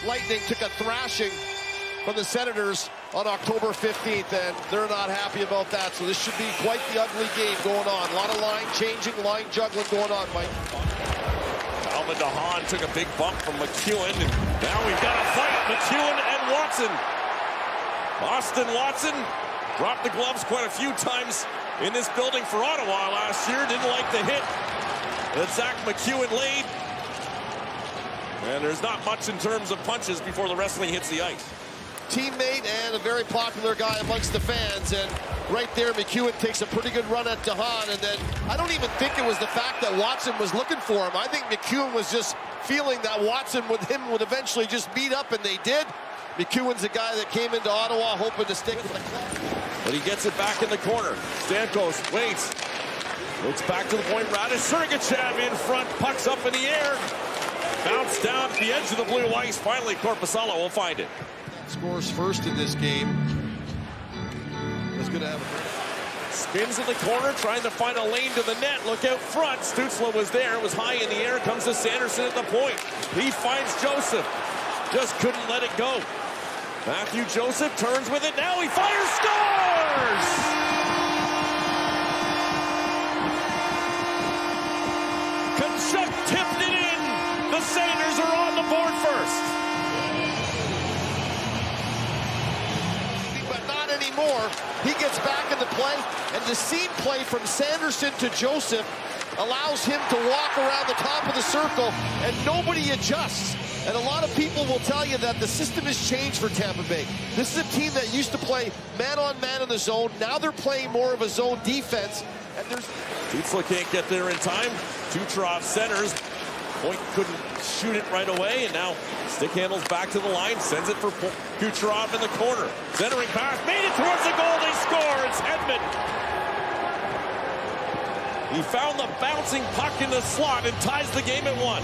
Lightning took a thrashing from the Senators on October 15th, and they're not happy about that. So this should be quite the ugly game going on. A lot of line changing, line juggling going on, Mike. Alvin DeHaan took a big bump from McEwen, and now we've got a fight. McEwen and Watson. Austin Watson dropped the gloves quite a few times in this building for Ottawa last year. Didn't like the hit that Zach McEwen laid. And there's not much in terms of punches before the wrestling hits the ice. Teammate and a very popular guy amongst the fans, and right there McEwen takes a pretty good run at DeHaan, and then I don't even think it was the fact that Watson was looking for him. I think McEwen was just feeling that Watson with him would eventually just beat up, and they did. McEwen's a guy that came into Ottawa hoping to stick with the club. But he gets it back in the corner. Stamkos waits. Looks back to the point. Radis Sergachev in front. Puck's up in the air. Bounce down at the edge of the blue ice. Finally, Korpisalo will find it. Scores first in this game. That's going to have a... Spins in the corner, trying to find a lane to the net. Look out front. Stützle was there. It was high in the air. Comes to Sanderson at the point. He finds Joseph. Just couldn't let it go. Matthew Joseph turns with it. Now he fires, scores! Kachuk tipped it in. The Senators are on the board first. But not anymore. He gets back in the play, and the seam play from Sanderson to Joseph allows him to walk around the top of the circle, and nobody adjusts. And a lot of people will tell you that the system has changed for Tampa Bay. This is a team that used to play man-on-man in the zone. Now they're playing more of a zone defense. And there's... Stützle can't get there in time. Kucherov centers. Point couldn't shoot it right away, and now stick handles back to the line, sends it for Kucherov in the corner. Centering pass, made it towards the goal, they score. It's Hedman. He found the bouncing puck in the slot and ties the game at 1.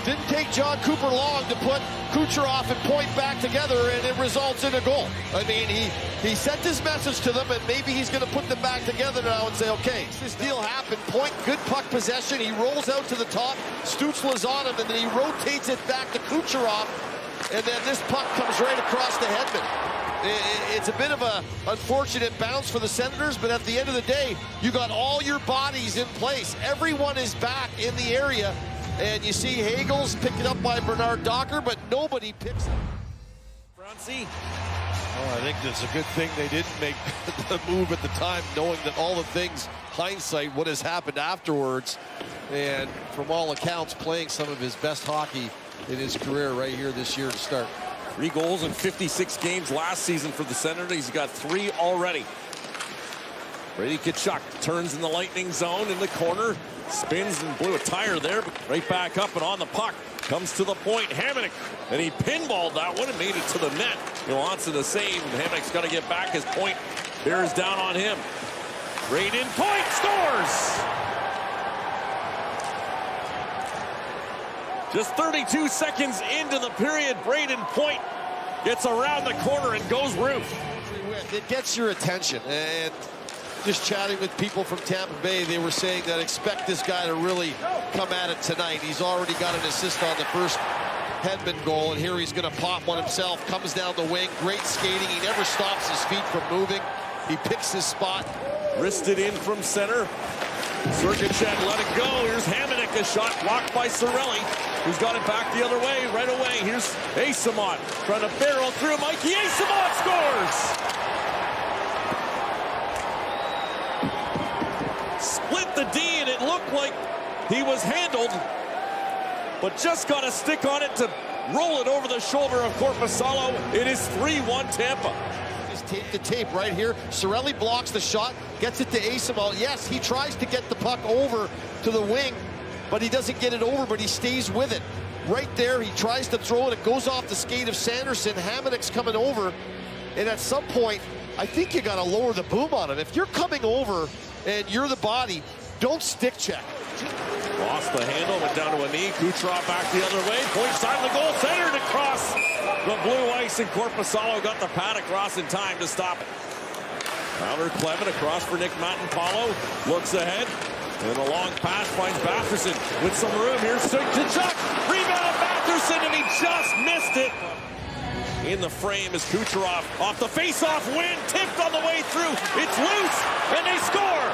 Didn't take John Cooper long to put Kucherov and Point back together, and it results in a goal. I mean, he sent his message to them, and maybe he's going to put them back together now and say, okay, this deal happened. Point, good puck possession. He rolls out to the top. Stützle's on him, and then he rotates it back to Kucherov, and then this puck comes right across to Hedman. It's a bit of an unfortunate bounce for the Senators, but at the end of the day, you got all your bodies in place. Everyone is back in the area. And you see Hagel's picked up by Bernard Docker, but nobody picks up. Francie. Oh, I think it's a good thing they didn't make the move at the time, knowing that all the things, hindsight, what has happened afterwards. And from all accounts, playing some of his best hockey in his career right here this year to start. 3 goals in 56 games last season for the Senators. He's got 3 already. Brady Kachuk turns in the Lightning zone in the corner. Spins and blew a tire there, but right back up and on the puck. Comes to the point, Hamonic, and he pinballed that one and made it to the net. He wants to the save, and Hamonic's got to get back. His Point bears down on him. Brayden Point scores! Just 32 seconds into the period, Brayden Point gets around the corner and goes roof. It gets your attention, and just chatting with people from Tampa Bay, they were saying that expect this guy to really come at it tonight. He's already got an assist on the first Hedman goal, and here he's going to pop one himself. Comes down the wing, great skating. He never stops his feet from moving. He picks his spot. Wristed in from center. Sergachev let it go. Here's Hamonic, a shot blocked by Cirelli, who's got it back the other way, right away. Here's Eyssimont trying to barrel through. Mikey Eyssimont scores! Split the D, and it looked like he was handled, but just got a stick on it to roll it over the shoulder of Korpisalo. It is 3-1 Tampa. Just tape the tape right here. Cirelli blocks the shot, gets it to Eyssimont. Yes, he tries to get the puck over to the wing, but he doesn't get it over, but he stays with it. Right there, he tries to throw it. It goes off the skate of Sanderson. Hamonic's coming over, and at some point, I think you got to lower the boom on him. If you're coming over and you're the body, don't stick check. Lost the handle, went down to a knee. Kucherov back the other way. Point side of the goal, centered across the blue ice, and Korpisalo got the pad across in time to stop it. Tyler Clevin across for Nick Matanpalo. Looks ahead, and a long pass finds Batherson with some room. Here's Kachuk. Rebound, Batherson. Batherson, and he just missed it. In the frame is Kucherov. Off the face-off win, tipped on the way through. It's loose, and they score.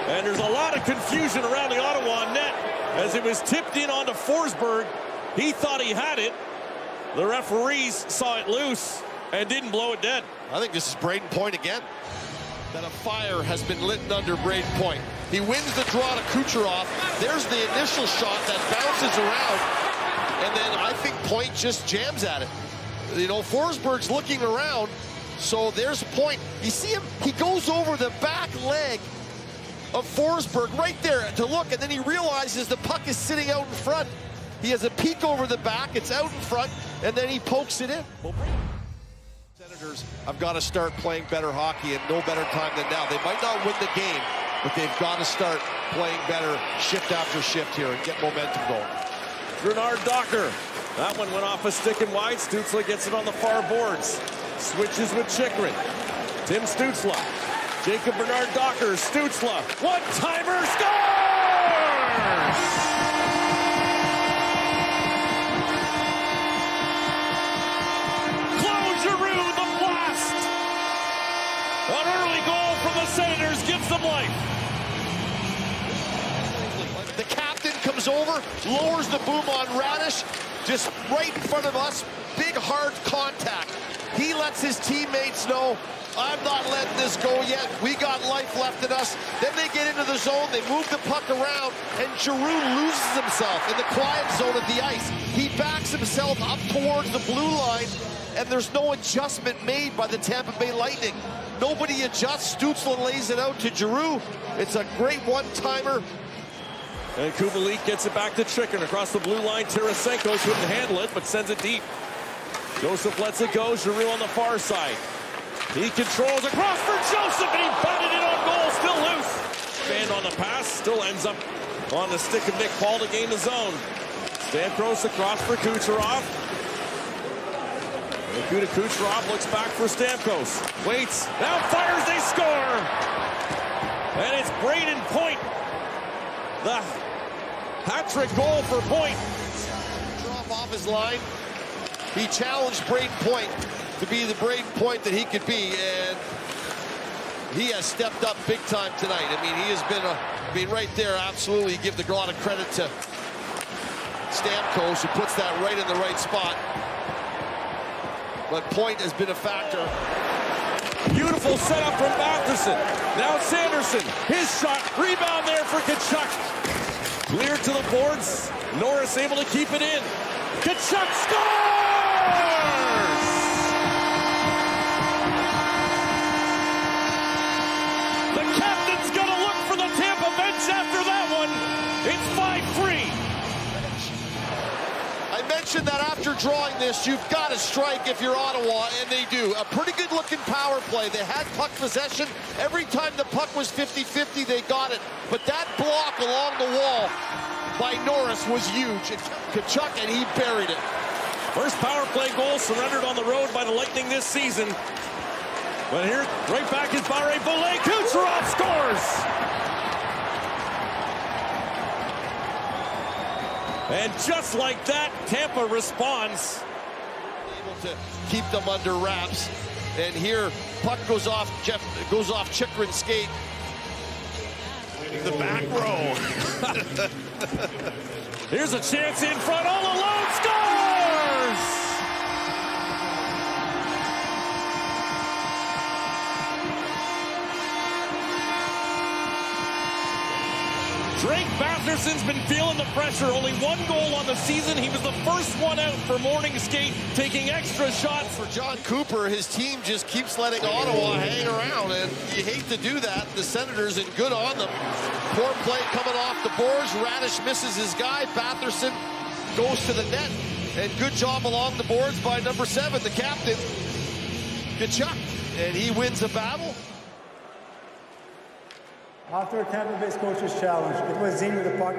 And there's a lot of confusion around the Ottawa net as it was tipped in onto Forsberg. He thought he had it. The referees saw it loose and didn't blow it dead. I think this is Brayden Point again. That a fire has been lit under Brayden Point. He wins the draw to Kucherov. There's the initial shot that bounces around. And then I think Point just jams at it. You know, Forsberg's looking around. So there's Point. You see him? He goes over the back leg of Forsberg right there to look. And then he realizes the puck is sitting out in front. He has a peek over the back. It's out in front. And then he pokes it in. Senators have got to start playing better hockey, and no better time than now. They might not win the game, but they've got to start playing better shift after shift here and get momentum going. Bernard Docker. That one went off a stick and wide. Stützle gets it on the far boards. Switches with Chychrun. Tim Stützle. Jacob Bernard Docker. Stützle. One-timer scores! An early goal from the Senators gives them life. The captain comes over, lowers the boom on Radish, just right in front of us. Big, hard contact. He lets his teammates know, I'm not letting this go yet. We got life left in us. Then they get into the zone. They move the puck around, and Giroux loses himself in the quiet zone of the ice. He backs himself up towards the blue line, and there's no adjustment made by the Tampa Bay Lightning. Nobody adjusts. Stützle lays it out to Giroux. It's a great one-timer. And Kubalik gets it back to Chychrun across the blue line. Tarasenko couldn't handle it, but sends it deep. Joseph lets it go. Giroux on the far side. He controls across for Joseph, and he batted it on goal. Still loose. Stand on the pass. Still ends up on the stick of Nick Paul to gain the zone. Stamkos across for Kucherov. Nikita Kucherov looks back for Stamkos. Waits. Now fires. They score. And it's Brayden Point. The hat-trick goal for Point. Drop off his line. He challenged Brayden Point to be the Brayden Point that he could be, and he has stepped up big time tonight. I mean, he has been right there. Absolutely, you give a lot of credit to Stamkos, who puts that right in the right spot. But Point has been a factor. Beautiful setup from Batherson. Now Sanderson. His shot. Rebound there for Tkachuk. Cleared to the boards. Norris able to keep it in. Tkachuk scores! The captain's going to look for the Tampa bench after that one. It's 5-3. I mentioned that after drawing this, you've got to strike if you're Ottawa, and they do. A pretty good-looking power play. They had puck possession. Every time the puck was 50-50, they got it. But that block along the wall by Norris was huge. Tkachuk, and he buried it. First power play goal surrendered on the road by the Lightning this season. But here, right back is Barré-Boulet. Kucherov scores! And just like that, Tampa responds. Able to keep them under wraps. And here, puck goes off Chychrun's skate. The back row. Here's a chance in front, all alone, scores! Drake Batherson's been feeling the pressure. Only one goal on the season. He was the first one out for morning skate, taking extra shots. For John Cooper, his team just keeps letting Ottawa hang around, and you hate to do that. The Senators, and good on them. Poor play coming off the boards. Radish misses his guy. Batherson goes to the net, and good job along the boards by number 7, the captain, Tkachuk, and he wins the battle. After Tampa Bay's coach's challenge, it was seen with the puck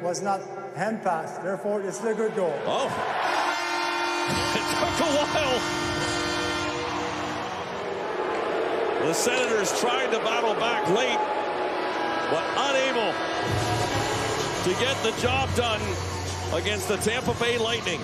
was not hand pass. Therefore, it's a good goal. Oh, it took a while. The Senators tried to battle back late, but unable to get the job done against the Tampa Bay Lightning.